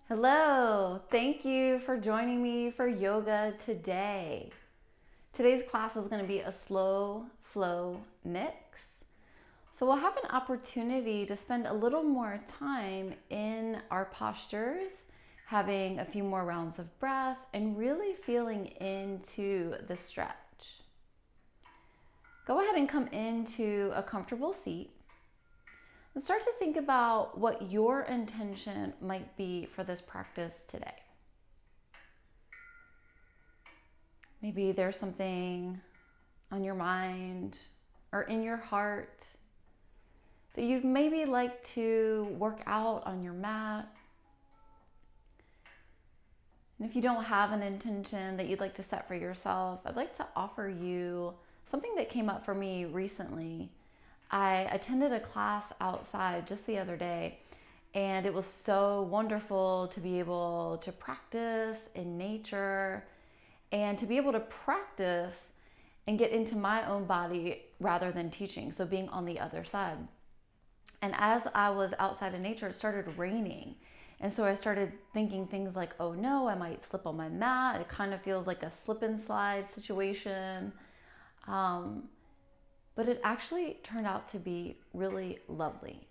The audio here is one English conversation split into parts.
Hello, thank you for joining me for yoga today. Today's class is going to be a slow flow mix. So we'll have an opportunity to spend a little more time in our postures, having a few more rounds of breath and really feeling into the stretch. Go ahead and come into a comfortable seat. And start to think about what your intention might be for this practice today. Maybe there's something on your mind or in your heart that you'd maybe like to work out on your mat. And if you don't have an intention that you'd like to set for yourself, I'd like to offer you something that came up for me recently. I attended a class outside just the other day, and it was so wonderful to be able to practice in nature and to be able to practice and get into my own body rather than teaching, so being on the other side. And as I was outside in nature, it started raining. And so I started thinking things like, oh no, I might slip on my mat. It kind of feels like a slip and slide situation. But it actually turned out to be really lovely.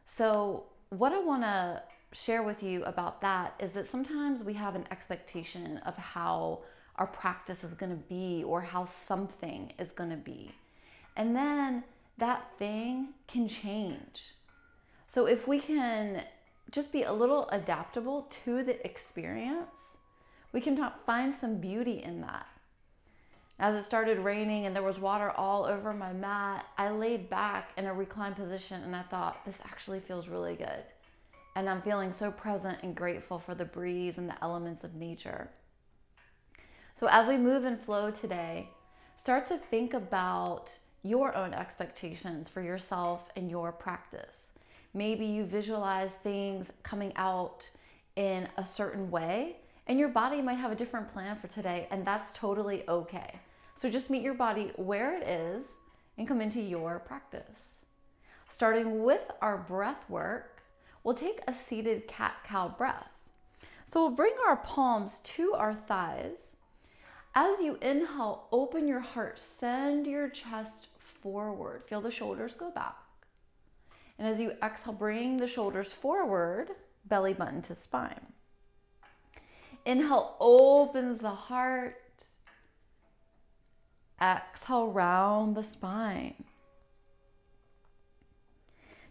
So what I want to share with you about that is that sometimes we have an expectation of how our practice is going to be or how something is going to be. And then that thing can change. So if we can just be a little adaptable to the experience, we can find some beauty in that. As it started raining and there was water all over my mat, I laid back in a reclined position and I thought, this actually feels really good. And I'm feeling so present and grateful for the breeze and the elements of nature. So as we move and flow today, start to think about your own expectations for yourself and your practice. Maybe you visualize things coming out in a certain way, and your body might have a different plan for today, and that's totally okay. So just meet your body where it is and come into your practice. Starting with our breath work, we'll take a seated cat-cow breath. So we'll bring our palms to our thighs. As you inhale, open your heart, send your chest forward. Feel the shoulders go back. And as you exhale, bring the shoulders forward, belly button to spine. Inhale opens the heart. Exhale, round the spine.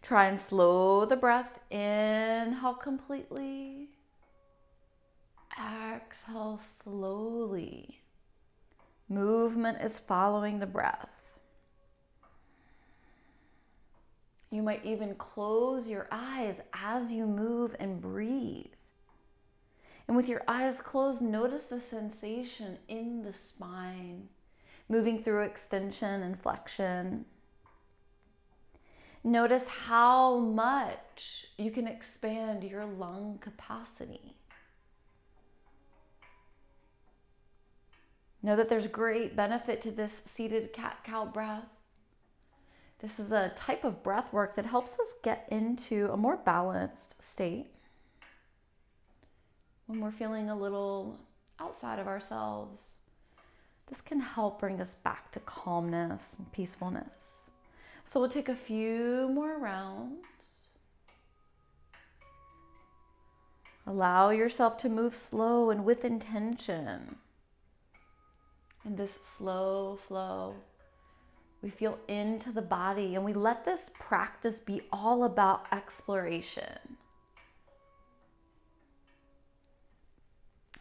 Try and slow the breath. Inhale completely. Exhale slowly. Movement is following the breath. You might even close your eyes as you move and breathe. And with your eyes closed, notice the sensation in the spine, moving through extension and flexion. Notice how much you can expand your lung capacity. Know that there's great benefit to this seated cat-cow breath. This is a type of breath work that helps us get into a more balanced state when we're feeling a little outside of ourselves. This can help bring us back to calmness and peacefulness. So we'll take a few more rounds. Allow yourself to move slow and with intention. In this slow flow, we feel into the body and we let this practice be all about exploration.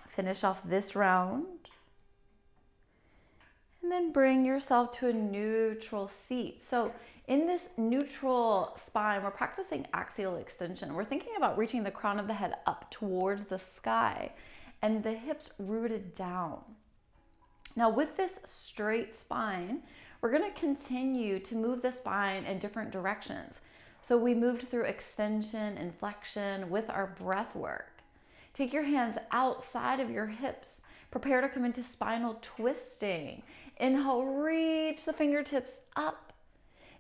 Finish off this round. And then bring yourself to a neutral seat. So in this neutral spine, we're practicing axial extension. We're thinking about reaching the crown of the head up towards the sky and the hips rooted down. Now with this straight spine, we're going to continue to move the spine in different directions. So we moved through extension and flexion with our breath work. Take your hands outside of your hips. Prepare to come into spinal twisting. Inhale, reach the fingertips up.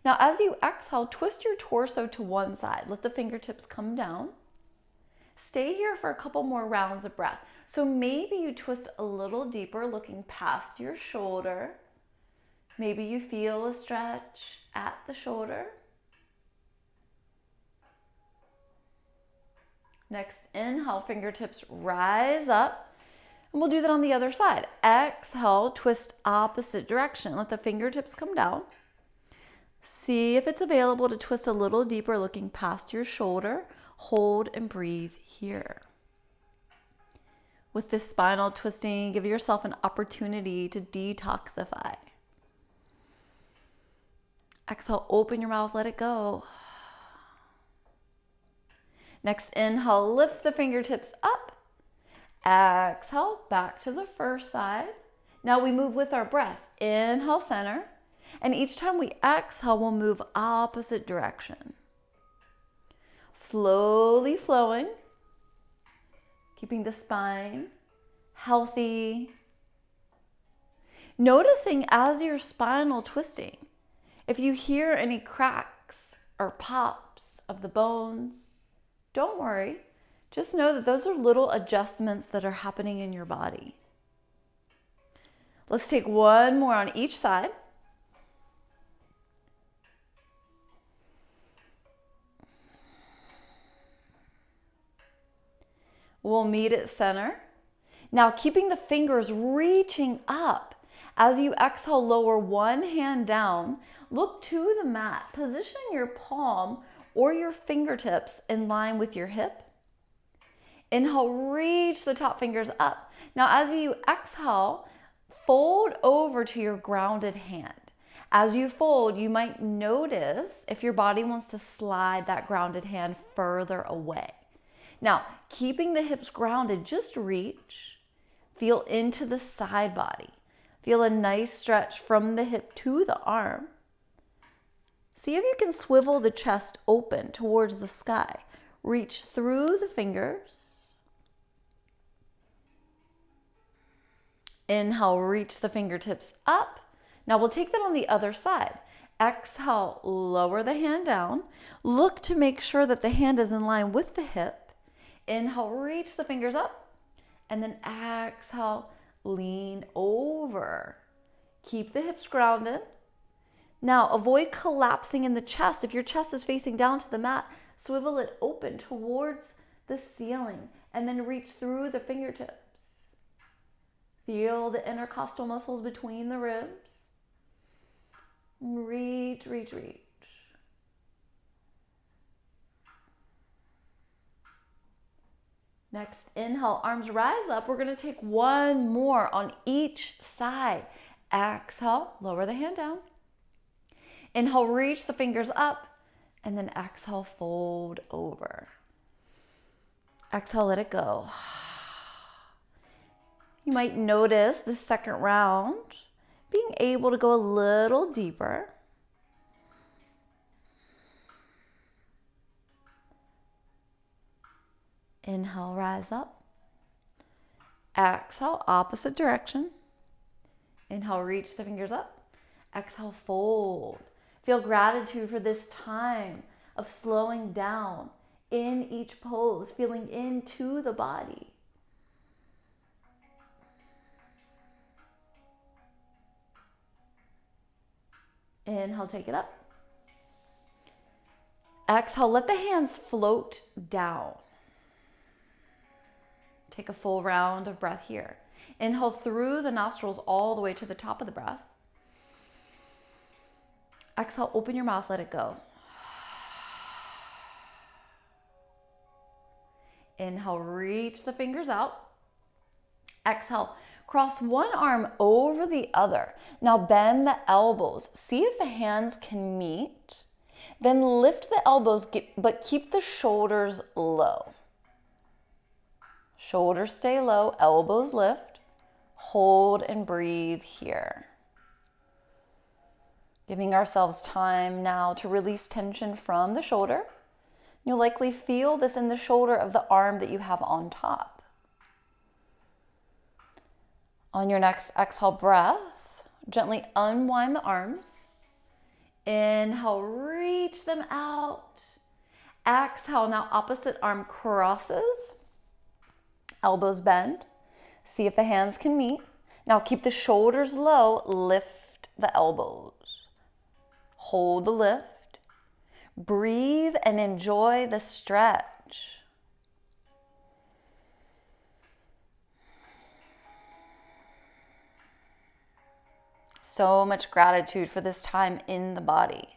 Now as you exhale, twist your torso to one side. Let the fingertips come down. stay here for a couple more rounds of breath. So maybe you twist a little deeper, looking past your shoulder. Maybe you feel a stretch at the shoulder. Next, inhale, fingertips rise up. And we'll do that on the other side. Exhale, twist opposite direction. Let the fingertips come down. See if it's available to twist a little deeper, looking past your shoulder. Hold and breathe here. With this spinal twisting, give yourself an opportunity to detoxify. Exhale, open your mouth, let it go. Next, inhale, lift the fingertips up. Exhale, back to the first side. Now we move with our breath. Inhale, center. And each time we exhale, we'll move opposite direction. Slowly flowing. Keeping the spine healthy. Noticing as you're spinal twisting, if you hear any cracks or pops of the bones, don't worry. Just know that those are little adjustments that are happening in your body. Let's take one more on each side. We'll meet at center. Now, keeping the fingers reaching up. As you exhale, lower one hand down. Look to the mat. Position your palm or your fingertips in line with your hip. Inhale, reach the top fingers up. Now, as you exhale, fold over to your grounded hand. As you fold, you might notice if your body wants to slide that grounded hand further away. Now, keeping the hips grounded, just reach. Feel into the side body. Feel a nice stretch from the hip to the arm. See if you can swivel the chest open towards the sky. Reach through the fingers. Inhale, reach the fingertips up. Now we'll take that on the other side. Exhale, lower the hand down. Look to make sure that the hand is in line with the hip. Inhale, reach the fingers up. And then exhale, lean over. Keep the hips grounded. Now avoid collapsing in the chest. If your chest is facing down to the mat, swivel it open towards the ceiling and then reach through the fingertips. Feel the intercostal muscles between the ribs. Reach, reach, reach. Next, inhale, arms rise up. We're going to take one more on each side. Exhale, lower the hand down. Inhale, reach the fingers up. And then exhale, fold over. Exhale, let it go. You might notice the second round being able to go a little deeper. Inhale, rise up. Exhale, opposite direction. Inhale, reach the fingers up. Exhale, fold. Feel gratitude for this time of slowing down in each pose, feeling into the body. Inhale, take it up. Exhale, let the hands float down. Take a full round of breath here. Inhale through the nostrils all the way to the top of the breath. Exhale, open your mouth, let it go. Inhale, reach the fingers out. Exhale, cross one arm over the other. Now bend the elbows. See if the hands can meet. Then lift the elbows, but keep the shoulders low. Shoulders stay low, elbows lift. Hold and breathe here. Giving ourselves time now to release tension from the shoulder. You'll likely feel this in the shoulder of the arm that you have on top. On your next exhale breath, gently unwind the arms. Inhale, reach them out. Exhale, now opposite arm crosses. Elbows bend. See if the hands can meet. Now keep the shoulders low. Lift the elbows. Hold the lift. Breathe and enjoy the stretch. So much gratitude for this time in the body.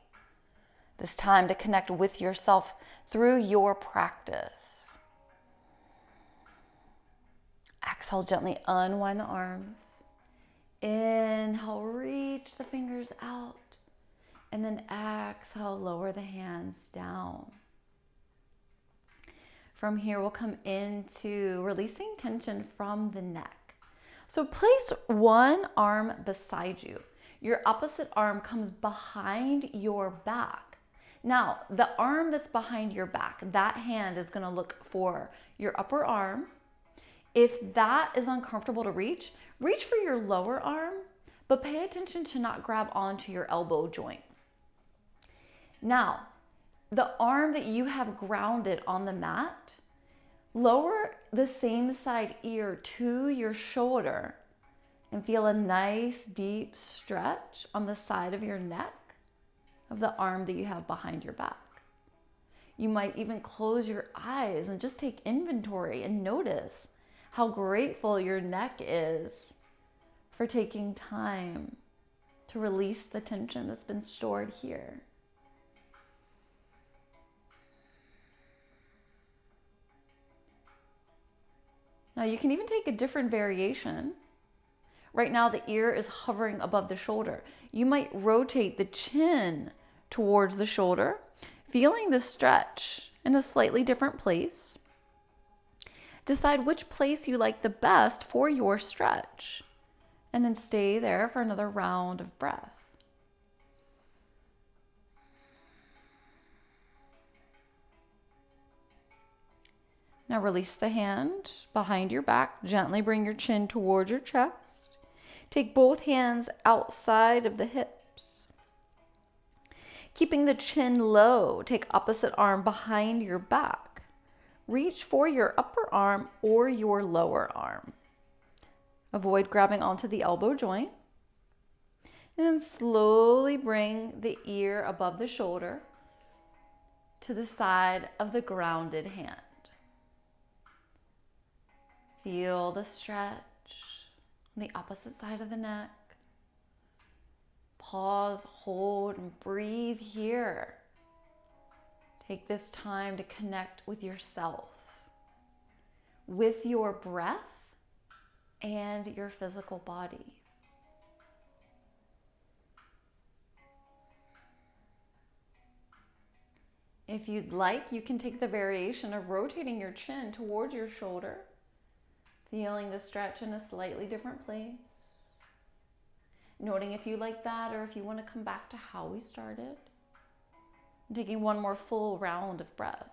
This time to connect with yourself through your practice. Exhale, gently unwind the arms. Inhale, reach the fingers out. And then exhale, lower the hands down. From here, we'll come into releasing tension from the neck. So place one arm beside you. Your opposite arm comes behind your back. Now, the arm that's behind your back, that hand is going to look for your upper arm. If that is uncomfortable to reach, reach for your lower arm, but pay attention to not grab onto your elbow joint. Now, the arm that you have grounded on the mat, lower the same side ear to your shoulder and feel a nice deep stretch on the side of your neck of the arm that you have behind your back. You might even close your eyes and just take inventory and notice how grateful your neck is for taking time to release the tension that's been stored here. Now you can even take a different variation. Right now the ear is hovering above the shoulder. You might rotate the chin towards the shoulder, feeling the stretch in a slightly different place. Decide which place you like the best for your stretch, and then stay there for another round of breath. Now release the hand behind your back. Gently bring your chin towards your chest. Take both hands outside of the hips. Keeping the chin low, take opposite arm behind your back. Reach for your upper arm or your lower arm. Avoid grabbing onto the elbow joint. And then slowly bring the ear above the shoulder to the side of the grounded hand. Feel the stretch on the opposite side of the neck. Pause, hold, and breathe here. Take this time to connect with yourself, with your breath, and your physical body. If you'd like, you can take the variation of rotating your chin towards your shoulder, feeling the stretch in a slightly different place. Noting if you like that or if you want to come back to how we started. And taking one more full round of breath.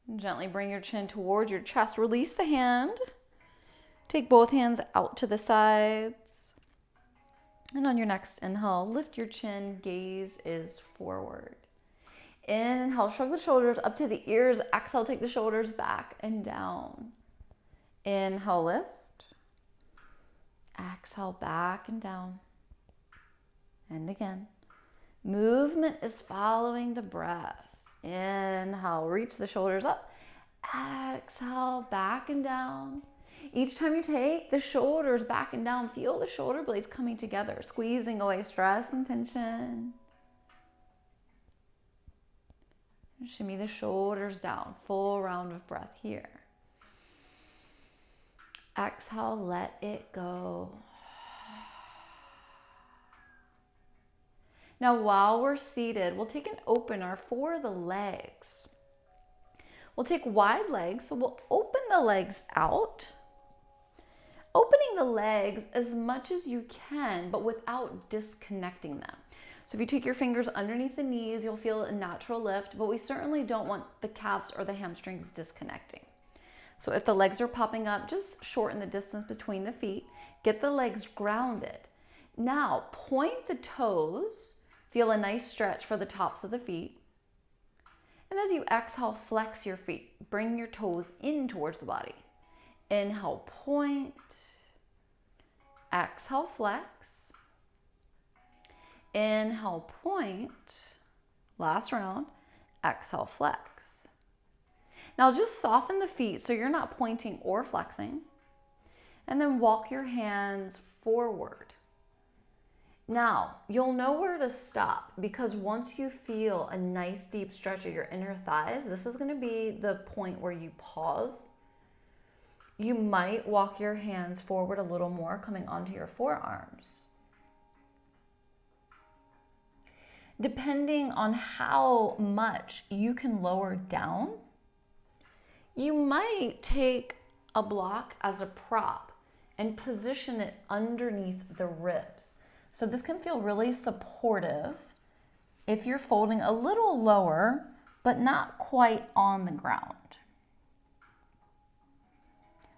And gently bring your chin towards your chest. Release the hand. Take both hands out to the sides. And on your next inhale, lift your chin, gaze is forward. Inhale, shrug the shoulders up to the ears. Exhale, take the shoulders back and down. Inhale, lift. Exhale, back and down. And again. Movement is following the breath. Inhale, reach the shoulders up. Exhale, back and down. Each time you take the shoulders back and down, feel the shoulder blades coming together, squeezing away stress and tension. Shimmy the shoulders down, full round of breath here. Exhale, let it go. Now while we're seated, we'll take an opener for the legs. We'll take wide legs, so we'll open the legs out. Opening the legs as much as you can, but without disconnecting them. So if you take your fingers underneath the knees, you'll feel a natural lift, but we certainly don't want the calves or the hamstrings disconnecting. So if the legs are popping up, just shorten the distance between the feet. Get the legs grounded. Now point the toes Feel a nice stretch for the tops of the feet. And as you exhale, flex your feet. Bring your toes in towards the body. Inhale, point. Exhale, flex. Inhale, point. Last round. Exhale, flex. Now just soften the feet so you're not pointing or flexing. And then walk your hands forward. Now, you'll know where to stop because once you feel a nice deep stretch of your inner thighs, this is going to be the point where you pause. You might walk your hands forward a little more, coming onto your forearms. Depending on how much you can lower down, you might take a block as a prop and position it underneath the ribs. So this can feel really supportive if you're folding a little lower, but not quite on the ground.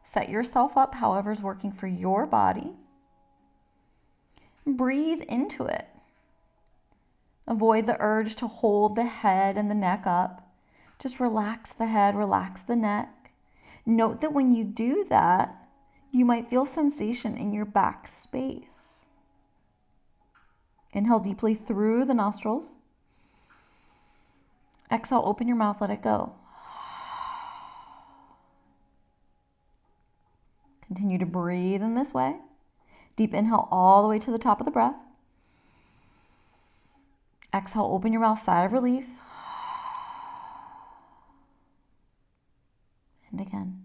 Set yourself up however's working for your body. Breathe into it. Avoid the urge to hold the head and the neck up. Just relax the head, relax the neck. Note that when you do that, you might feel sensation in your back space. Inhale deeply through the nostrils. Exhale, open your mouth, let it go. Continue to breathe in this way. Deep inhale all the way to the top of the breath. Exhale, open your mouth, sigh of relief. And again.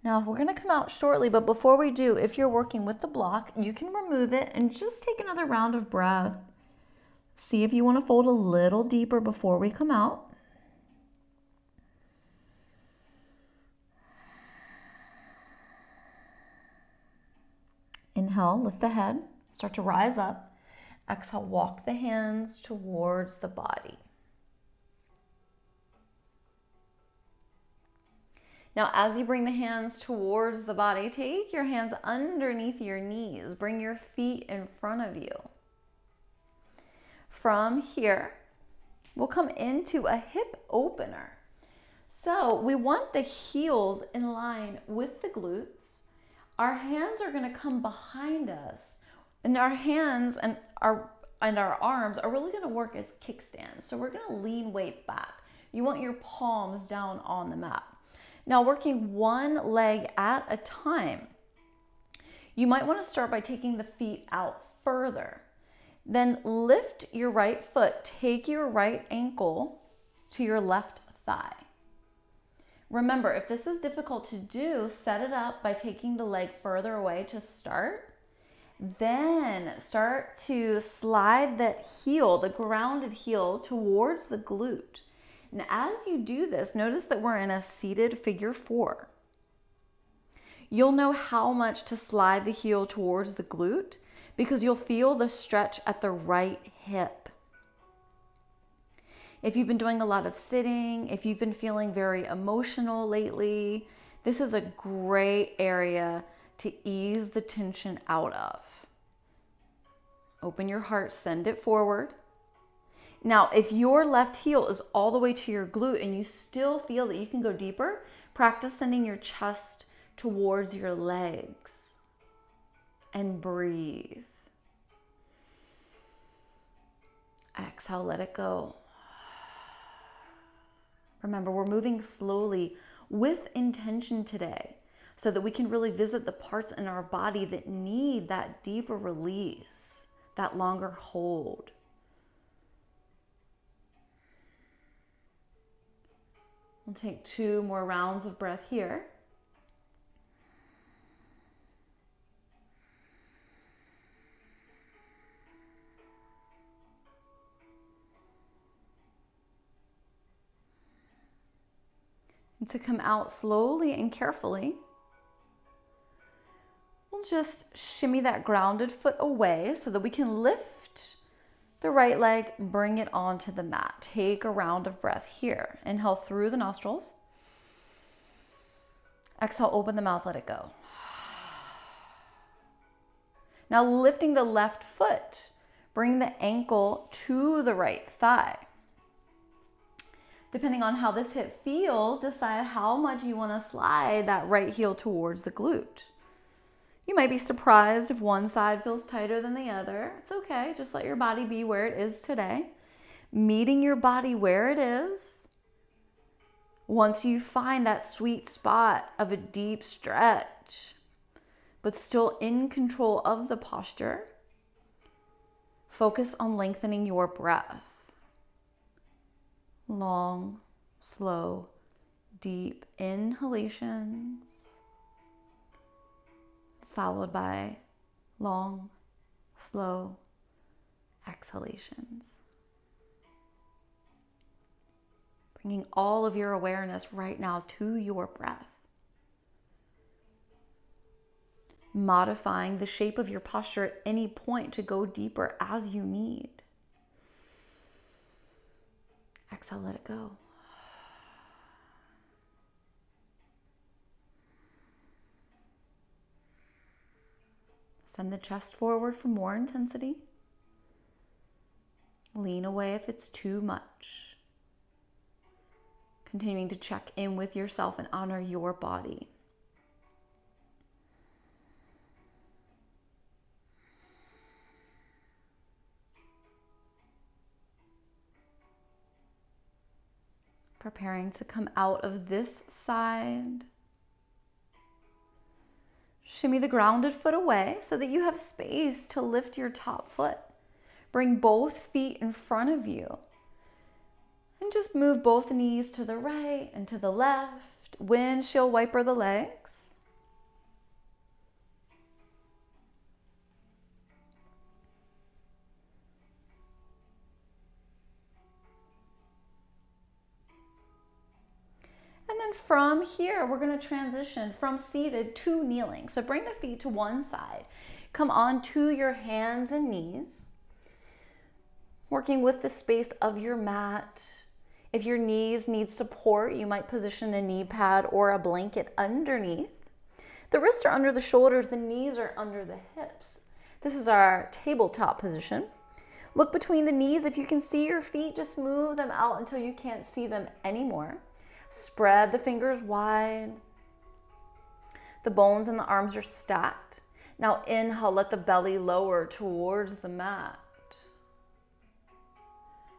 Now we're going to come out shortly, but before we do, if you're working with the block, you can remove it and just take another round of breath. See if you want to fold a little deeper before we come out. Inhale, lift the head, start to rise up. Exhale, walk the hands towards the body. Now, as you bring the hands towards the body, take your hands underneath your knees. Bring your feet in front of you. From here, we'll come into a hip opener. So we want the heels in line with the glutes. Our hands are going to come behind us, and our hands and our arms are really going to work as kickstands. So we're going to lean weight back. You want your palms down on the mat. Now, working one leg at a time, you might want to start by taking the feet out further. Then lift your right foot, take your right ankle to your left thigh. Remember, if this is difficult to do, set it up by taking the leg further away to start. Then start to slide that heel, the grounded heel, towards the glute. And as you do this, notice that we're in a seated figure 4. You'll know how much to slide the heel towards the glute because you'll feel the stretch at the right hip. If you've been doing a lot of sitting, if you've been feeling very emotional lately, this is a great area to ease the tension out of. Open your heart, send it forward. Now, if your left heel is all the way to your glute and you still feel that you can go deeper, practice sending your chest towards your legs and breathe. Exhale, let it go. Remember, we're moving slowly with intention today so that we can really visit the parts in our body that need that deeper release, that longer hold. We'll take 2 more rounds of breath here. And to come out slowly and carefully, we'll just shimmy that grounded foot away so that we can lift the right leg, bring it onto the mat. Take a round of breath here. Inhale through the nostrils. Exhale, open the mouth, let it go. Now lifting the left foot, bring the ankle to the right thigh. Depending on how this hip feels, decide how much you want to slide that right heel towards the glute. You might be surprised if one side feels tighter than the other. It's okay, just let your body be where it is today. Meeting your body where it is. Once you find that sweet spot of a deep stretch, but still in control of the posture, focus on lengthening your breath. Long, slow, deep inhalations, followed by long, slow exhalations. Bringing all of your awareness right now to your breath. Modifying the shape of your posture at any point to go deeper as you need. Exhale, let it go. Send the chest forward for more intensity. Lean away if it's too much. Continuing to check in with yourself and honor your body. Preparing to come out of this side. Shimmy the grounded foot away so that you have space to lift your top foot. Bring both feet in front of you. And just move both knees to the right and to the left. Windshield wiper the legs. And then from here, we're going to transition from seated to kneeling. So bring the feet to one side. Come onto your hands and knees. Working with the space of your mat. If your knees need support, you might position a knee pad or a blanket underneath. The wrists are under the shoulders, the knees are under the hips. This is our tabletop position. Look between the knees. If you can see your feet, just move them out until you can't see them anymore. Spread the fingers wide. The bones in the arms are stacked. Now inhale, let the belly lower towards the mat.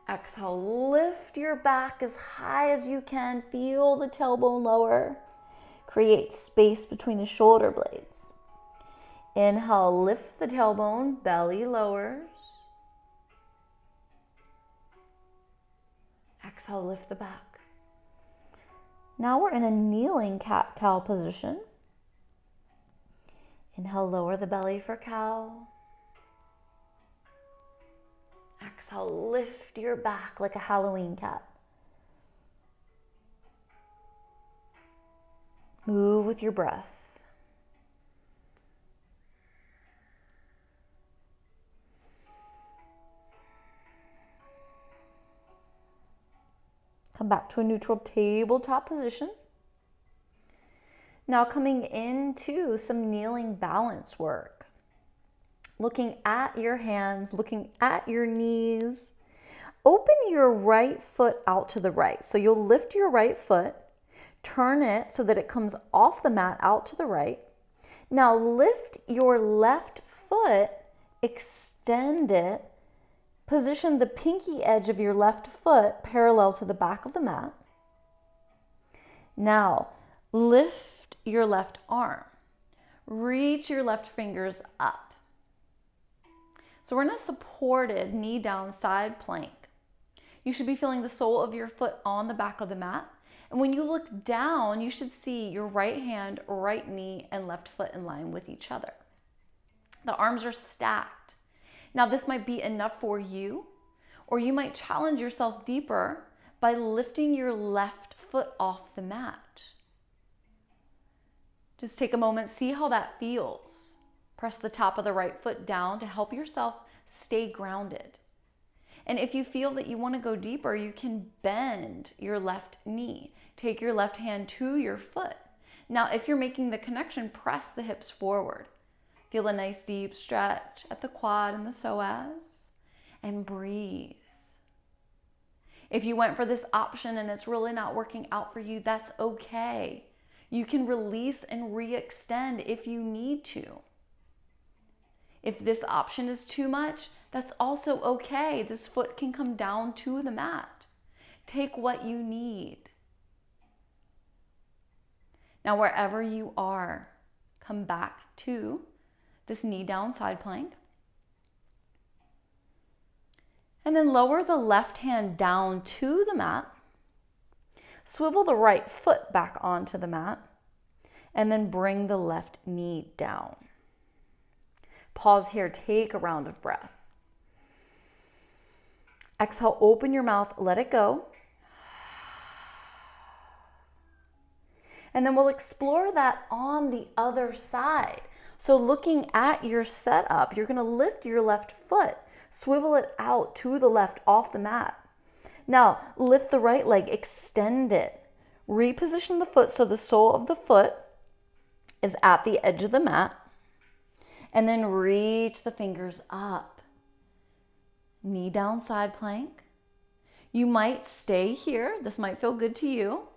Exhale, lift your back as high as you can. Feel the tailbone lower. Create space between the shoulder blades. Inhale, lift the tailbone, belly lowers. Exhale, lift the back. Now we're in a kneeling cat-cow position. Inhale, lower the belly for cow. Exhale, lift your back like a Halloween cat. Move with your breath. Come back to a neutral tabletop position. Now coming into some kneeling balance work. Looking at your hands, looking at your knees. Open your right foot out to the right. So you'll lift your right foot, turn it so that it comes off the mat out to the right. Now lift your left foot, extend it. Position the pinky edge of your left foot parallel to the back of the mat. Now, lift your left arm. Reach your left fingers up. So we're in a supported knee down side plank. You should be feeling the sole of your foot on the back of the mat. And when you look down, you should see your right hand, right knee, and left foot in line with each other. The arms are stacked. Now this might be enough for you, or you might challenge yourself deeper by lifting your left foot off the mat. Just take a moment, see how that feels. Press the top of the right foot down to help yourself stay grounded. And if you feel that you want to go deeper, you can bend your left knee. Take your left hand to your foot. Now, if you're making the connection, press the hips forward. Feel a nice deep stretch at the quad and the psoas, and breathe. If you went for this option and it's really not working out for you, that's okay. You can release and re-extend if you need to. If this option is too much, that's also okay. This foot can come down to the mat. Take what you need. Now, wherever you are, come back to this knee down side plank. And then lower the left hand down to the mat. Swivel the right foot back onto the mat. And then bring the left knee down. Pause here, take a round of breath. Exhale, open your mouth, let it go. And then we'll explore that on the other side. So looking at your setup, you're gonna lift your left foot, swivel it out to the left off the mat. Now, lift the right leg, extend it. Reposition the foot so the sole of the foot is at the edge of the mat. And then reach the fingers up. Knee down side plank. You might stay here. This might feel good to you.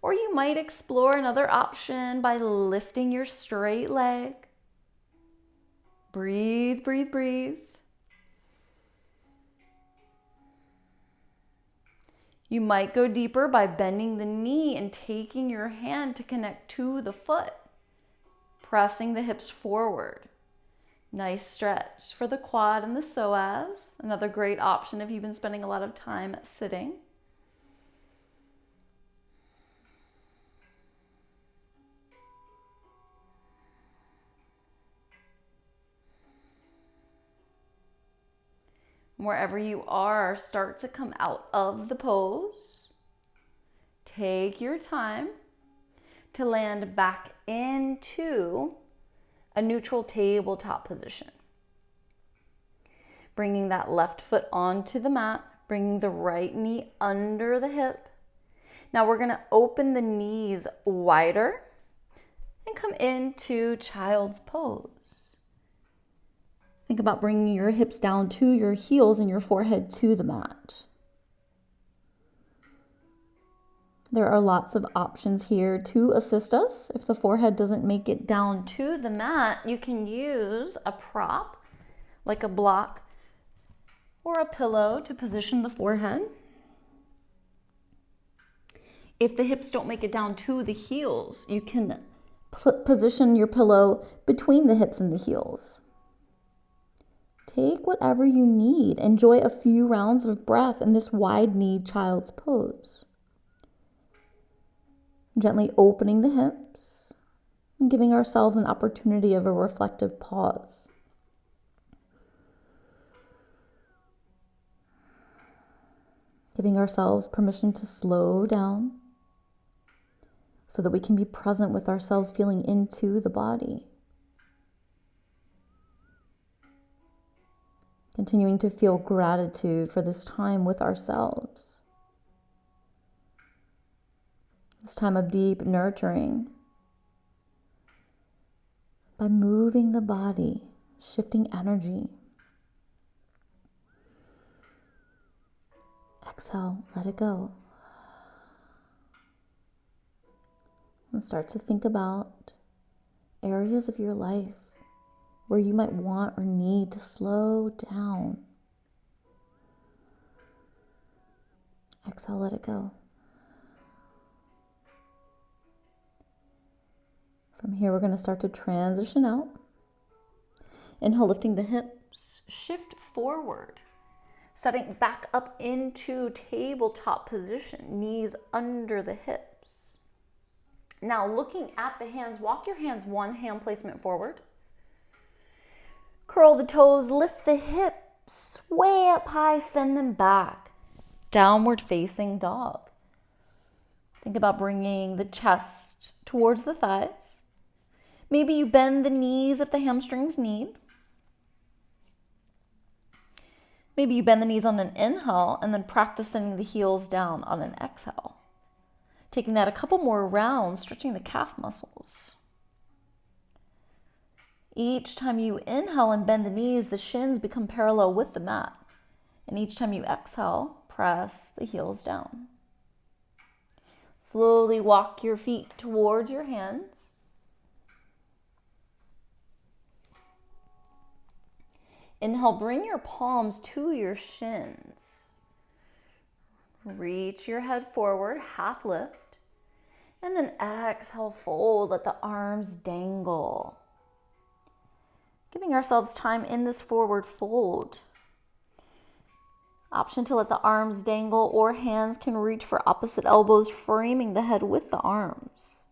Or you might explore another option by lifting your straight leg. Breathe, breathe, breathe. You might go deeper by bending the knee and taking your hand to connect to the foot. Pressing the hips forward. Nice stretch for the quad and the psoas. Another great option if you've been spending a lot of time sitting. Wherever you are, start to come out of the pose. Take your time to land back into a neutral tabletop position. Bringing that left foot onto the mat, bringing the right knee under the hip. Now we're gonna open the knees wider and come into child's pose. Think about bringing your hips down to your heels and your forehead to the mat. There are lots of options here to assist us. If the forehead doesn't make it down to the mat, you can use a prop, like a block or a pillow, to position the forehead. If the hips don't make it down to the heels, you can position your pillow between the hips and the heels. Take whatever you need. Enjoy a few rounds of breath in this wide-kneed child's pose. Gently opening the hips and giving ourselves an opportunity of a reflective pause. Giving ourselves permission to slow down so that we can be present with ourselves, feeling into the body. Continuing to feel gratitude for this time with ourselves. This time of deep nurturing. By moving the body, shifting energy. Exhale, let it go. And start to think about areas of your life where you might want or need to slow down. Exhale, let it go. From here, we're going to start to transition out. Inhale, lifting the hips, shift forward, setting back up into tabletop position, knees under the hips. Now, looking at the hands, walk your hands one hand placement forward. Curl the toes, lift the hips way up high, send them back. Downward facing dog. Think about bringing the chest towards the thighs. Maybe you bend the knees if the hamstrings need. Maybe you bend the knees on an inhale and then practice sending the heels down on an exhale. Taking that a couple more rounds, stretching the calf muscles. Each time you inhale and bend the knees, the shins become parallel with the mat. And each time you exhale, press the heels down. Slowly walk your feet towards your hands. Inhale, bring your palms to your shins. Reach your head forward, half lift. And then exhale, fold, let the arms dangle. Giving ourselves time in this forward fold. Option to let the arms dangle, or hands can reach for opposite elbows, framing the head with the arms.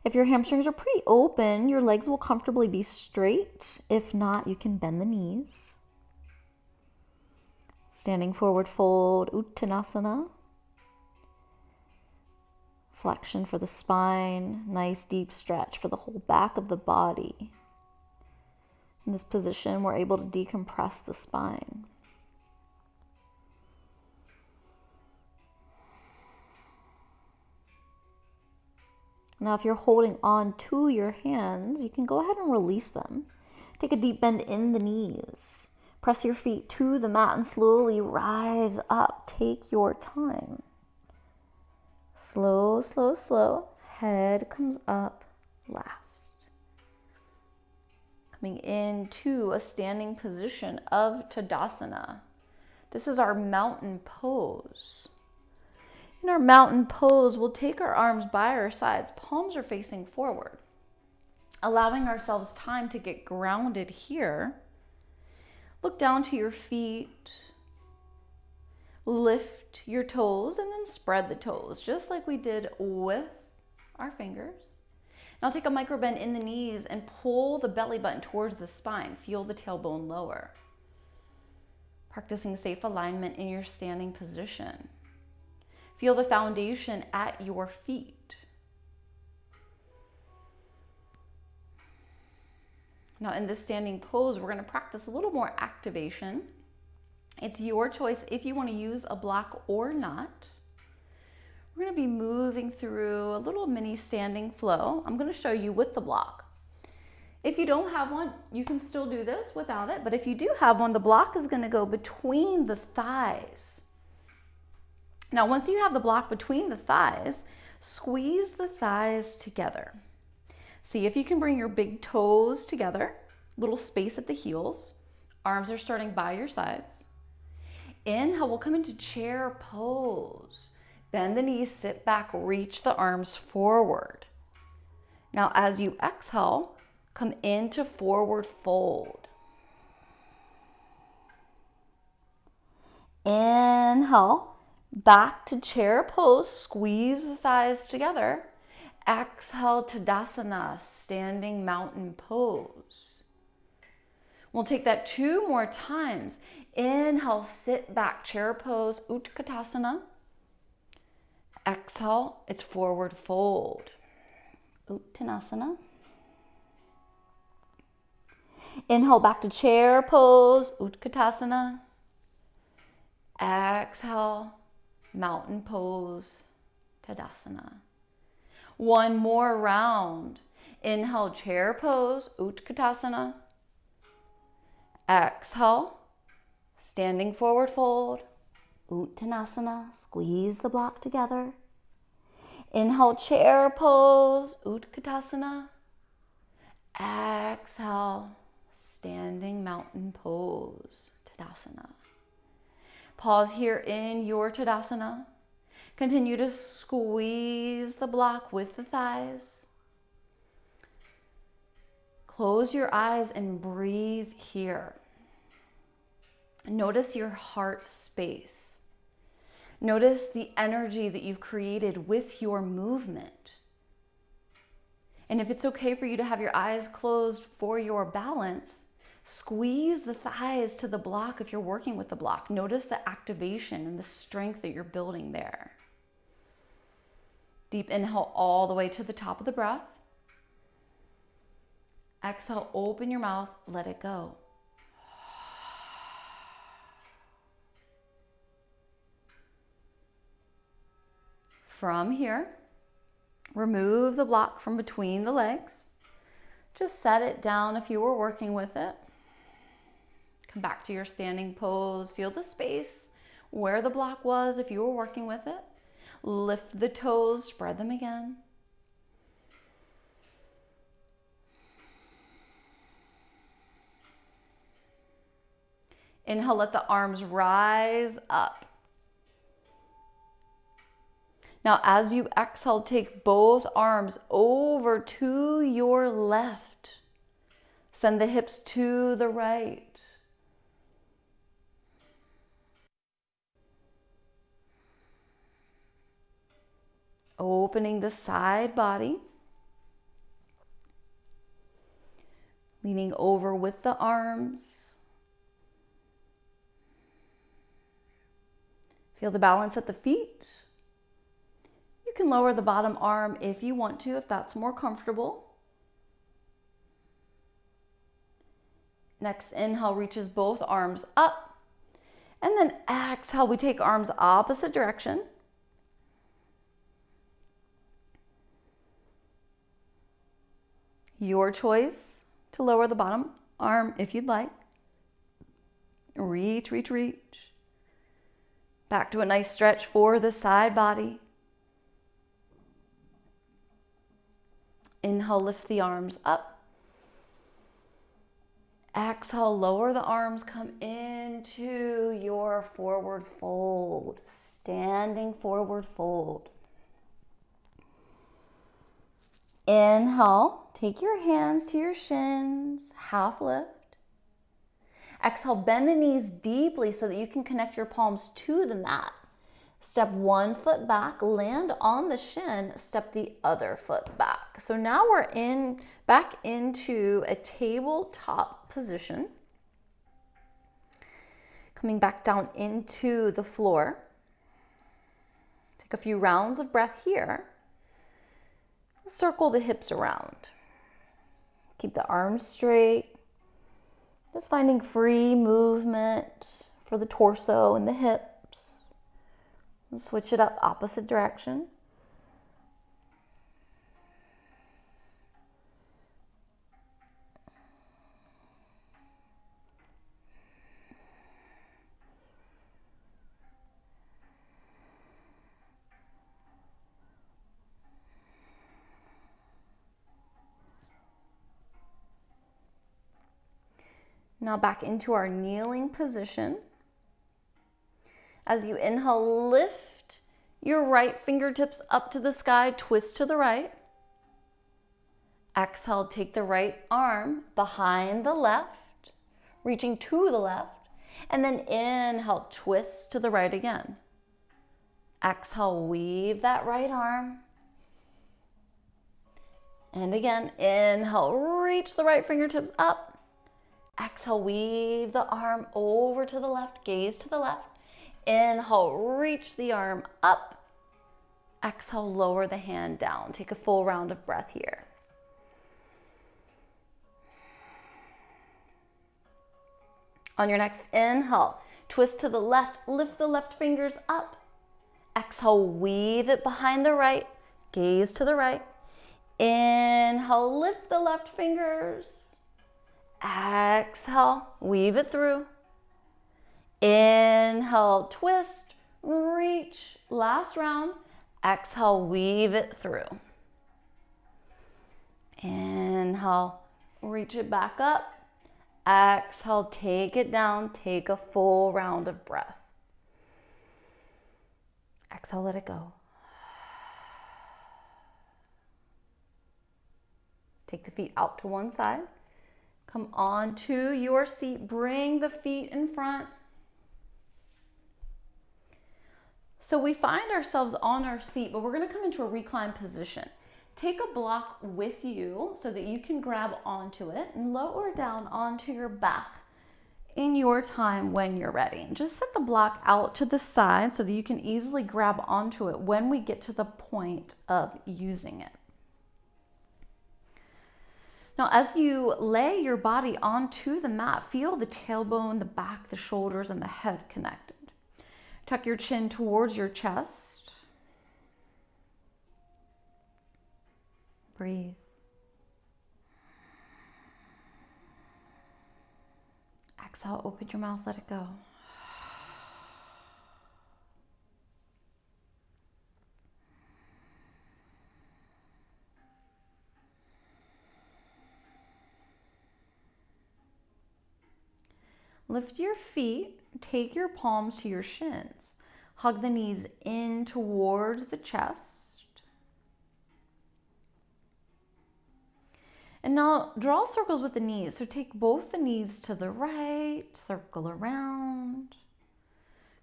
If your hamstrings are pretty open, your legs will comfortably be straight. If not, you can bend the knees. Standing forward fold, Uttanasana. Flexion for the spine, nice deep stretch for the whole back of the body. In this position, we're able to decompress the spine. Now, if you're holding on to your hands, you can go ahead and release them. Take a deep bend in the knees. Press your feet to the mat and slowly rise up. Take your time. Slow, slow, slow. Head comes up last. Coming into a standing position of Tadasana. This is our mountain pose. In our mountain pose, we'll take our arms by our sides. Palms are facing forward, allowing ourselves time to get grounded here. Look down to your feet. Lift your toes and then spread the toes, just like we did with our fingers. Now take a micro bend in the knees and pull the belly button towards the spine. Feel the tailbone lower. Practicing safe alignment in your standing position. Feel the foundation at your feet. Now in this standing pose, we're going to practice a little more activation. It's your choice if you want to use a block or not. We're going to be moving through a little mini standing flow. I'm going to show you with the block. If you don't have one, you can still do this without it. But if you do have one, the block is going to go between the thighs. Now, once you have the block between the thighs, squeeze the thighs together. See if you can bring your big toes together, little space at the heels. Arms are starting by your sides. Inhale, we'll come into chair pose. Bend the knees, sit back, reach the arms forward. Now, as you exhale, come into forward fold. Inhale. Back to chair pose, squeeze the thighs together. Exhale, Tadasana, standing mountain pose. We'll take that 2 more times. Inhale, sit back, chair pose, Uttanasana. Exhale, it's forward fold. Uttanasana. Inhale, back to chair pose, Uttanasana. Exhale, mountain pose, Tadasana. 1 more round. Inhale, chair pose, Uttanasana. Exhale, standing forward fold, Uttanasana. Squeeze the block together. Inhale, chair pose, Uttanasana. Exhale, standing mountain pose, Tadasana. Pause here in your Tadasana. Continue to squeeze the block with the thighs. Close your eyes and breathe here. Notice your heart space. Notice the energy that you've created with your movement. And if it's okay for you to have your eyes closed for your balance, squeeze the thighs to the block if you're working with the block. Notice the activation and the strength that you're building there. Deep inhale all the way to the top of the breath. Exhale, open your mouth, let it go. From here, remove the block from between the legs. Just set it down if you were working with it. Come back to your standing pose. Feel the space where the block was if you were working with it. Lift the toes, spread them again. Inhale, let the arms rise up. Now, as you exhale, take both arms over to your left. Send the hips to the right. Opening the side body. Leaning over with the arms. Feel the balance at the feet. You can lower the bottom arm if you want to, if that's more comfortable. Next inhale reaches both arms up. And then exhale, we take arms opposite direction. Your choice to lower the bottom arm if you'd like. Reach, reach, reach. Back to a nice stretch for the side body. Inhale, lift the arms up. Exhale, lower the arms, come into your forward fold. Standing forward fold. Inhale, take your hands to your shins, half lift. Exhale, bend the knees deeply so that you can connect your palms to the mat. Step one foot back, land on the shin, step the other foot back. So now we're back into a tabletop position. Coming back down into the floor. Take a few rounds of breath here. Circle the hips around. Keep the arms straight. Just finding free movement for the torso and the hips. Switch it up opposite direction. Now back into our kneeling position. As you inhale, lift your right fingertips up to the sky, twist to the right. Exhale, take the right arm behind the left, reaching to the left, and then inhale, twist to the right again. Exhale, weave that right arm. And again, inhale, reach the right fingertips up. Exhale, weave the arm over to the left, gaze to the left. Inhale, reach the arm up. Exhale, lower the hand down. Take a full round of breath here. On your next inhale, twist to the left, lift the left fingers up. Exhale, weave it behind the right, gaze to the right. Inhale, lift the left fingers. Exhale, weave it through. Inhale, twist, reach, last round. Exhale, weave it through. Inhale, reach it back up. Exhale, take it down. Take a full round of breath. Exhale, let it go. Take the feet out to one side. Come on to your seat. Bring the feet in front. So we find ourselves on our seat, but we're going to come into a reclined position. Take a block with you so that you can grab onto it and lower down onto your back in your time when you're ready. And just set the block out to the side so that you can easily grab onto it when we get to the point of using it. Now, as you lay your body onto the mat, feel the tailbone, the back, the shoulders, and the head connected. Tuck your chin towards your chest. Breathe. Exhale, open your mouth, let it go. Lift your feet, take your palms to your shins. Hug the knees in towards the chest. And now draw circles with the knees. So take both the knees to the right, circle around.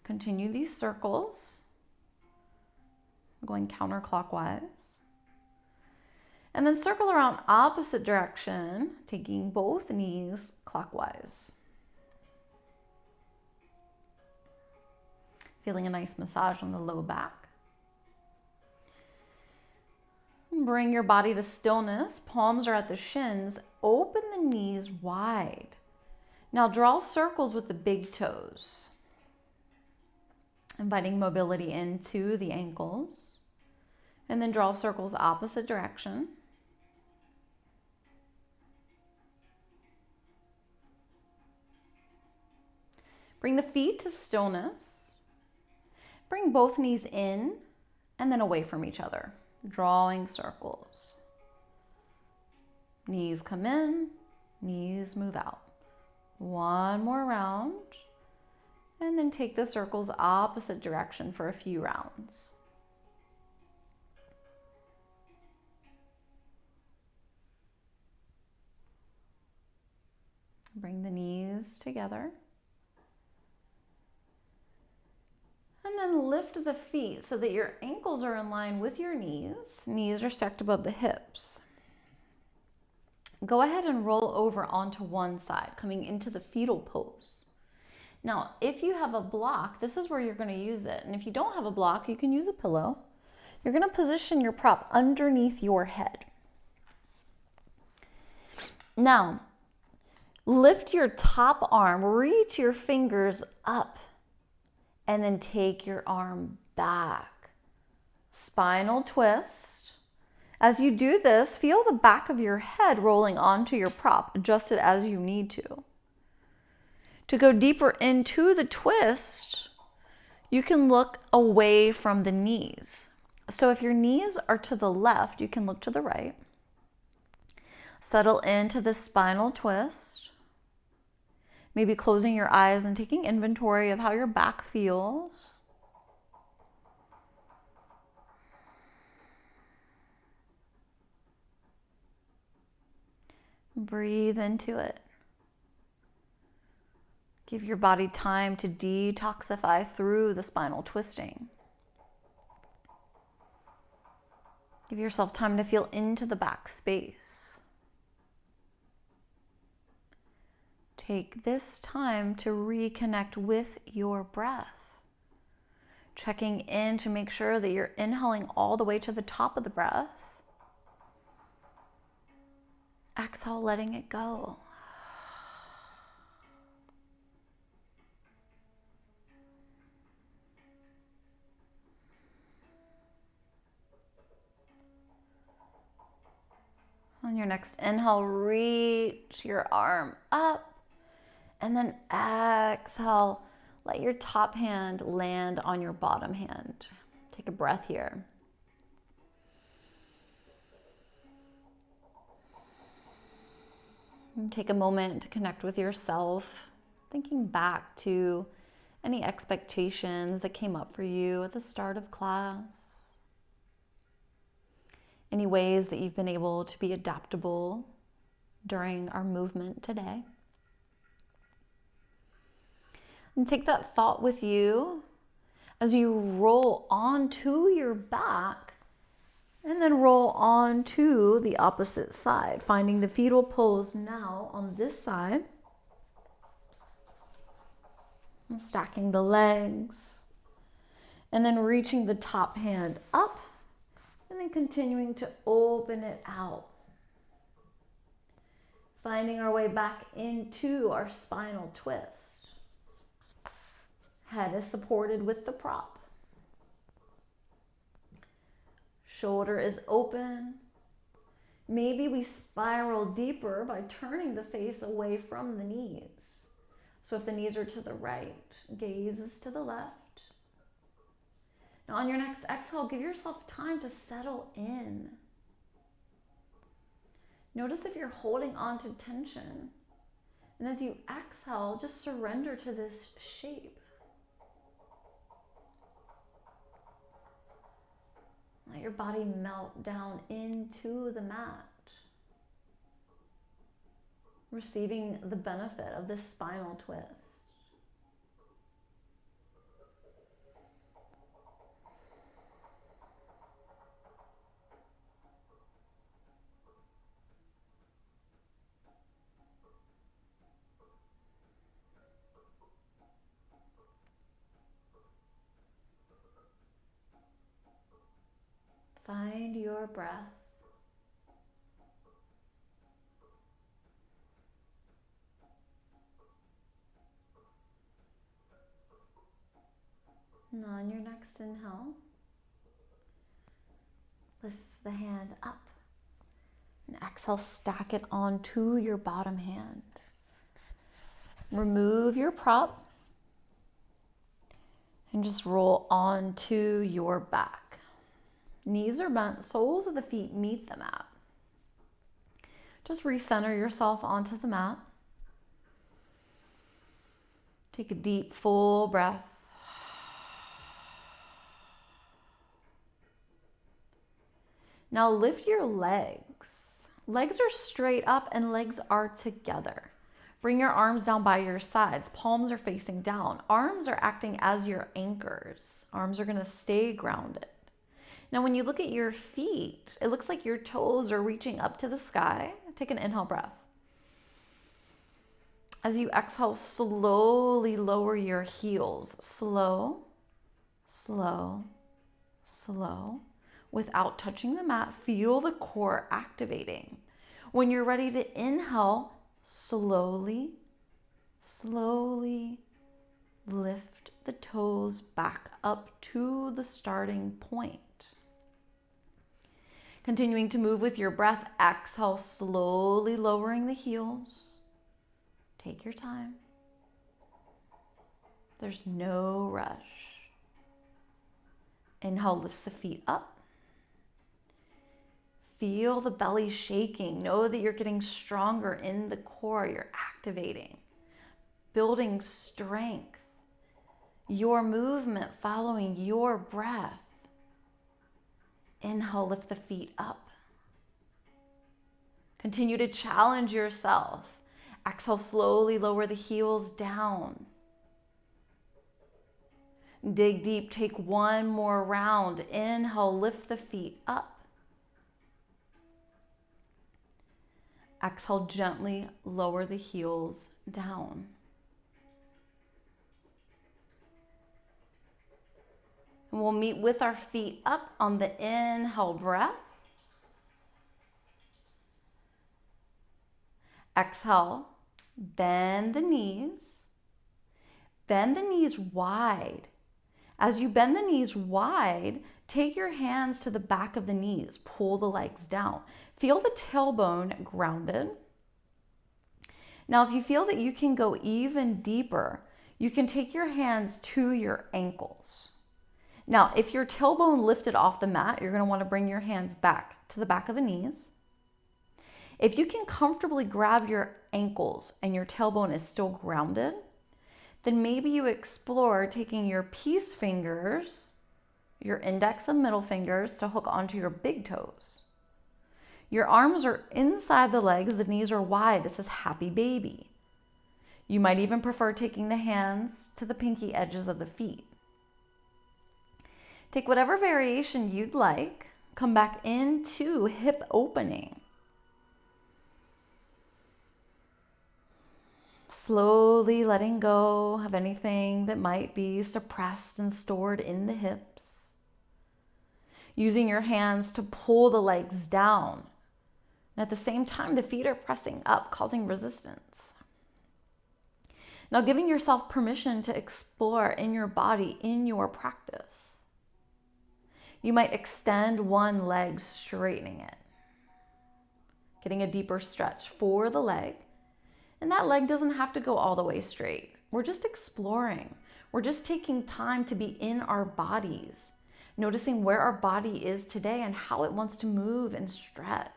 Continue these circles, going counterclockwise. And then circle around opposite direction, taking both knees clockwise. Feeling a nice massage on the low back. Bring your body to stillness. Palms are at the shins. Open the knees wide. Now draw circles with the big toes. Inviting mobility into the ankles. And then draw circles opposite direction. Bring the feet to stillness. Bring both knees in and then away from each other, drawing circles. Knees come in, knees move out. One more round, and then take the circles opposite direction for a few rounds. Bring the knees together. And then lift the feet so that your ankles are in line with your knees. Knees are stacked above the hips. Go ahead and roll over onto one side, coming into the fetal pose. Now, if you have a block, this is where you're going to use it. And if you don't have a block, you can use a pillow. You're going to position your prop underneath your head. Now, lift your top arm, reach your fingers up. And then take your arm back. Spinal twist. As you do this, feel the back of your head rolling onto your prop. Adjust it as you need to. To go deeper into the twist, you can look away from the knees. So if your knees are to the left, you can look to the right. Settle into the spinal twist. Maybe closing your eyes and taking inventory of how your back feels. Breathe into it. Give your body time to detoxify through the spinal twisting. Give yourself time to feel into the back space. Take this time to reconnect with your breath. Checking in to make sure that you're inhaling all the way to the top of the breath. Exhale, letting it go. On your next inhale, reach your arm up. And then exhale, let your top hand land on your bottom hand. Take a breath here. And take a moment to connect with yourself, thinking back to any expectations that came up for you at the start of class. Any ways that you've been able to be adaptable during our movement today. And take that thought with you as you roll onto your back and then roll onto the opposite side, finding the fetal pose now on this side. And stacking the legs and then reaching the top hand up and then continuing to open it out. Finding our way back into our spinal twist. Head is supported with the prop. Shoulder is open. Maybe we spiral deeper by turning the face away from the knees. So if the knees are to the right, gaze is to the left. Now on your next exhale, give yourself time to settle in. Notice if you're holding on to tension. And as you exhale, just surrender to this shape. Let your body melt down into the mat, receiving the benefit of this spinal twist. Find your breath. And on your next inhale, lift the hand up. And exhale, stack it onto your bottom hand. Remove your prop and just roll onto your back. Knees are bent, soles of the feet meet the mat. Just recenter yourself onto the mat. Take a deep, full breath. Now lift your legs. Legs are straight up and legs are together. Bring your arms down by your sides. Palms are facing down. Arms are acting as your anchors. Arms are going to stay grounded. Now, when you look at your feet, it looks like your toes are reaching up to the sky. Take an inhale breath. As you exhale, slowly lower your heels. Slow, slow, slow. Without touching the mat, feel the core activating. When you're ready to inhale, slowly, slowly lift the toes back up to the starting point. Continuing to move with your breath, exhale, slowly lowering the heels. Take your time. There's no rush. Inhale lifts the feet up. Feel the belly shaking. Know that you're getting stronger in the core. You're activating, building strength. Your movement following your breath. Inhale, lift the feet up. Continue to challenge yourself. Exhale, slowly lower the heels down. Dig deep, take one more round. Inhale, lift the feet up. Exhale, gently lower the heels down. And we'll meet with our feet up on the inhale breath. Exhale, bend the knees. Bend the knees wide. As you bend the knees wide, take your hands to the back of the knees. Pull the legs down. Feel the tailbone grounded. Now, if you feel that you can go even deeper, you can take your hands to your ankles. Now, if your tailbone lifted off the mat, you're going to want to bring your hands back to the back of the knees. If you can comfortably grab your ankles and your tailbone is still grounded, then maybe you explore taking your peace fingers, your index and middle fingers, to hook onto your big toes. Your arms are inside the legs, the knees are wide. This is happy baby. You might even prefer taking the hands to the pinky edges of the feet. Take whatever variation you'd like. Come back into hip opening. Slowly letting go of anything that might be suppressed and stored in the hips. Using your hands to pull the legs down. And at the same time, the feet are pressing up, causing resistance. Now, giving yourself permission to explore in your body, in your practice. You might extend one leg, straightening it. getting a deeper stretch for the leg. And that leg doesn't have to go all the way straight. We're just exploring. We're just taking time to be in our bodies, noticing where our body is today and how it wants to move and stretch.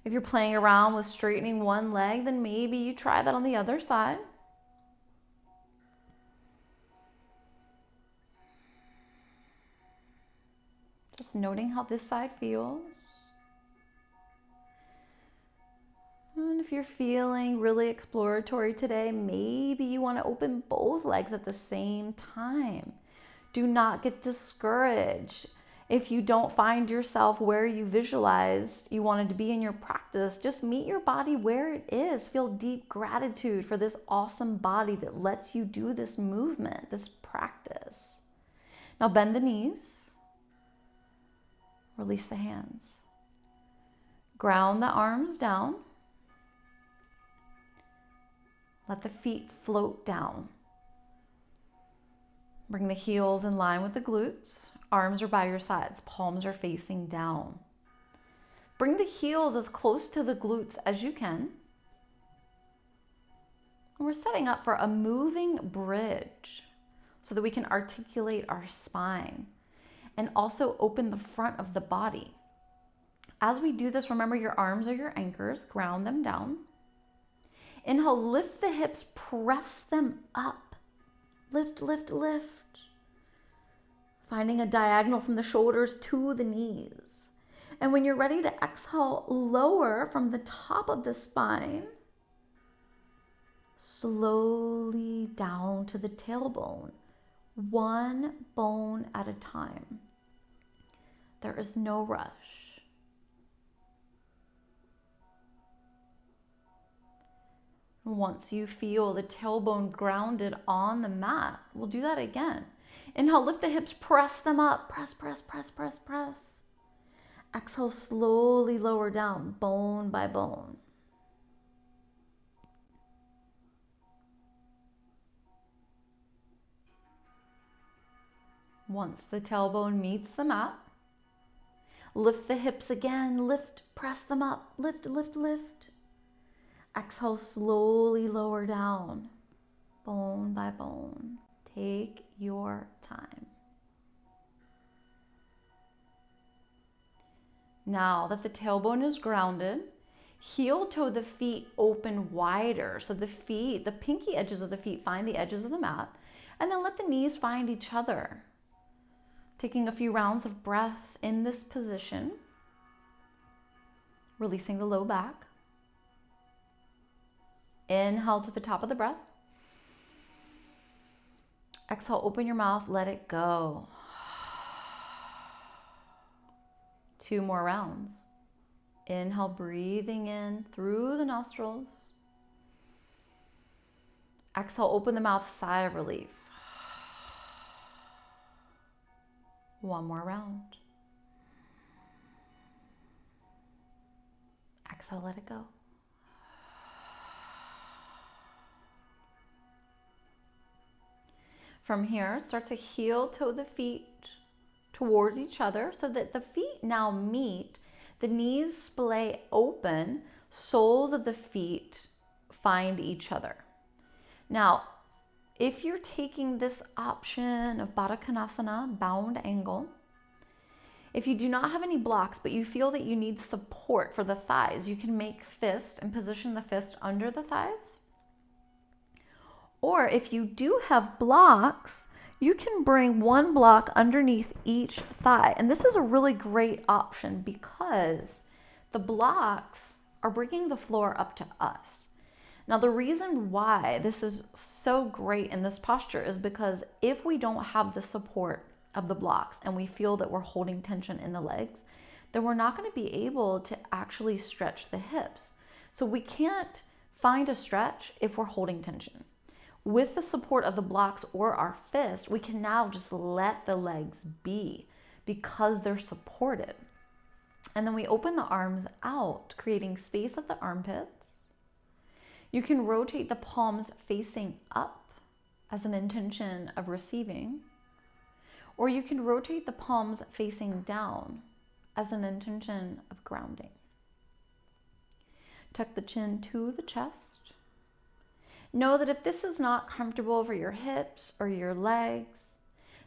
If you're playing around with straightening one leg, then maybe you try that on the other side. Just noting how this side feels. And if you're feeling really exploratory today, maybe you want to open both legs at the same time. Do not get discouraged. If you don't find yourself where you visualized you wanted to be in your practice, just meet your body where it is. Feel deep gratitude for this awesome body that lets you do this movement, this practice. Now bend the knees. Release the hands. Ground the arms down. Let the feet float down. Bring the heels in line with the glutes. Arms are by your sides. Palms are facing down. Bring the heels as close to the glutes as you can. And we're setting up for a moving bridge so that we can articulate our spine and also open the front of the body. As we do this, remember your arms are your anchors. Ground them down. Inhale, lift the hips, press them up. Lift, lift, lift. Finding a diagonal from the shoulders to the knees. And when you're ready to exhale, lower from the top of the spine, slowly down to the tailbone, one bone at a time. There is no rush. Once you feel the tailbone grounded on the mat, we'll do that again. Inhale, lift the hips, press them up. Press, press, press, press, press. Exhale, slowly lower down, bone by bone. Once the tailbone meets the mat, lift the hips again, lift, press them up, lift, lift, lift. Exhale, slowly lower down, bone by bone. Take your time. Now that the tailbone is grounded, heel toe the feet open wider. So the feet, the pinky edges of the feet find the edges of the mat, and then let the knees find each other. Taking a few rounds of breath in this position, releasing the low back. Inhale to the top of the breath. Exhale, open your mouth, let it go. 2 more rounds. Inhale, breathing in through the nostrils. Exhale, open the mouth, sigh of relief. 1 more round. Exhale, let it go. From here, start to heel toe the feet towards each other so that the feet now meet. The knees splay open, soles of the feet find each other. Now, if you're taking this option of Badakanasana, bound angle, if you do not have any blocks, but you feel that you need support for the thighs, you can make fist and position the fist under the thighs. Or if you do have blocks, you can bring one block underneath each thigh. And this is a really great option because the blocks are bringing the floor up to us. Now, the reason why this is so great in this posture is because if we don't have the support of the blocks and we feel that we're holding tension in the legs, then we're not going to be able to actually stretch the hips. So we can't find a stretch if we're holding tension. With the support of the blocks or our fist, we can now just let the legs be because they're supported. And then we open the arms out, creating space at the armpits. You can rotate the palms facing up as an intention of receiving, or you can rotate the palms facing down as an intention of grounding. Tuck the chin to the chest. Know that if this is not comfortable for your hips or your legs,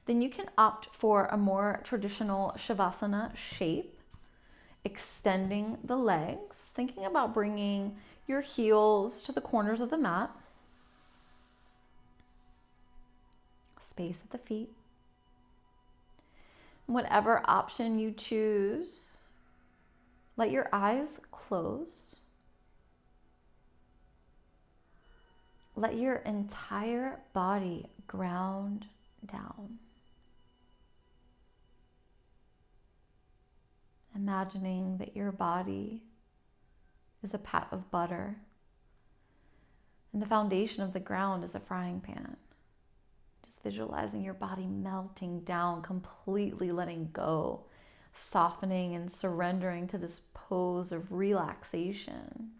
then you can opt for a more traditional Shavasana shape, extending the legs, thinking about bringing your heels to the corners of the mat, space at the feet. Whatever option you choose, let your eyes close. Let your entire body ground down. Imagining that your body is a pat of butter and the foundation of the ground is a frying pan. Just visualizing your body melting down, completely letting go, softening and surrendering to this pose of relaxation.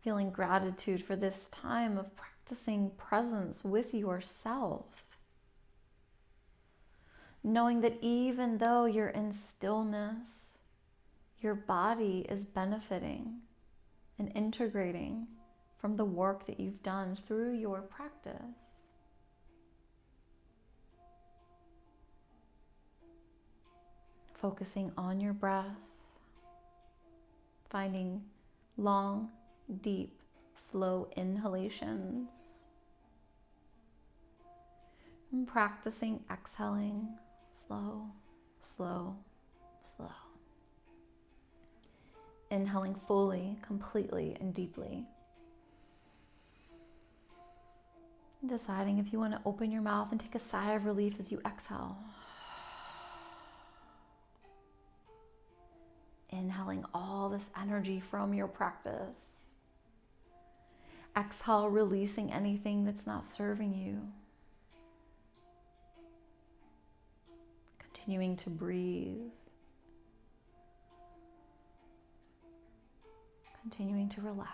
Feeling gratitude for this time of practicing presence with yourself. Knowing that even though you're in stillness, your body is benefiting and integrating from the work that you've done through your practice. Focusing on your breath, finding long, deep, slow inhalations, and practicing exhaling slow, slow, slow. Inhaling fully, completely, and deeply. Deciding if you want to open your mouth and take a sigh of relief as you exhale. Inhaling all this energy from your practice. Exhale, releasing anything that's not serving you. Continuing to breathe. Continuing to relax.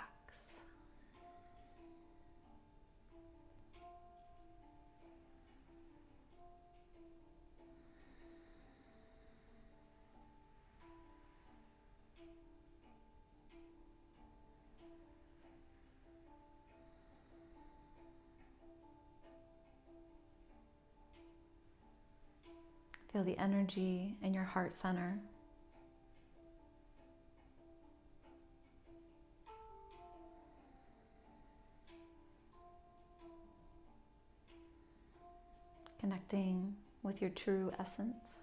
Feel the energy in your heart center. Connecting with your true essence.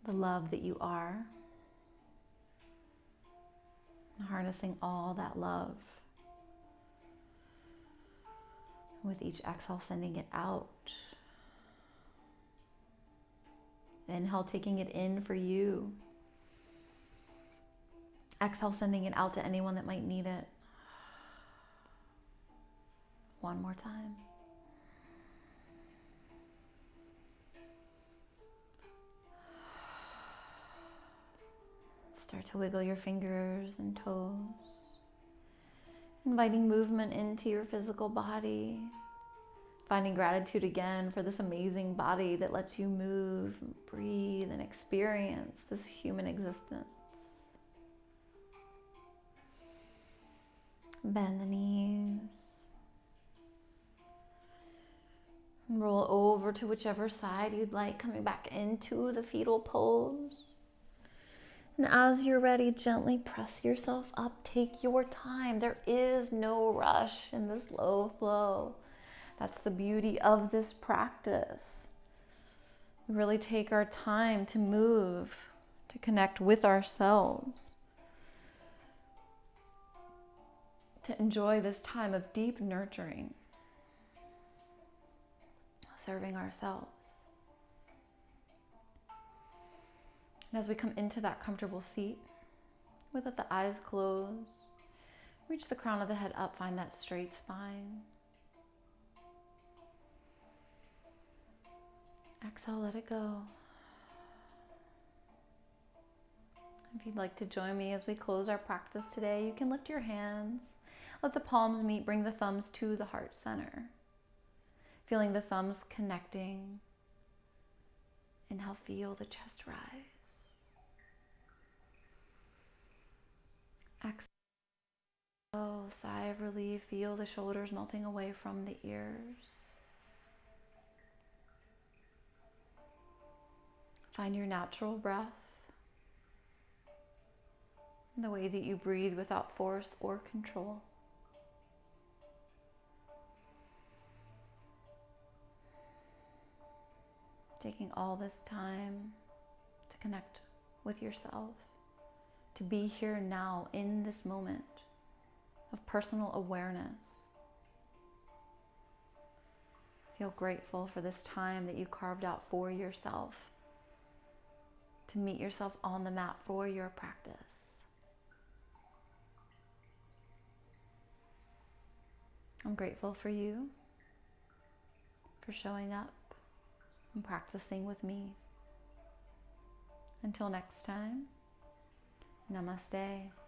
The love that you are. And harnessing all that love. With each exhale, sending it out. Inhale, taking it in for you. Exhale, sending it out to anyone that might need it. One more time. Start to wiggle your fingers and toes. Inviting movement into your physical body. Finding gratitude again for this amazing body that lets you move, and breathe, and experience this human existence. Bend the knees. And roll over to whichever side you'd like, coming back into the fetal pose. And as you're ready, gently press yourself up. Take your time. There is no rush in the slow flow. That's the beauty of this practice. We really take our time to move, to connect with ourselves, to enjoy this time of deep nurturing, serving ourselves. And as we come into that comfortable seat, with the eyes closed, reach the crown of the head up, find that straight spine. Exhale, let it go. If you'd like to join me as we close our practice today, you can lift your hands, let the palms meet, bring the thumbs to the heart center. Feeling the thumbs connecting Inhale, feel the chest rise. Exhale, sigh of relief, feel the shoulders melting away from the ears. Find your natural breath, the way that you breathe without force or control. Taking all this time to connect with yourself, to be here now in this moment of personal awareness. Feel grateful for this time that you carved out for yourself, to meet yourself on the mat for your practice. I'm grateful for you, for showing up and practicing with me. Until next time, namaste.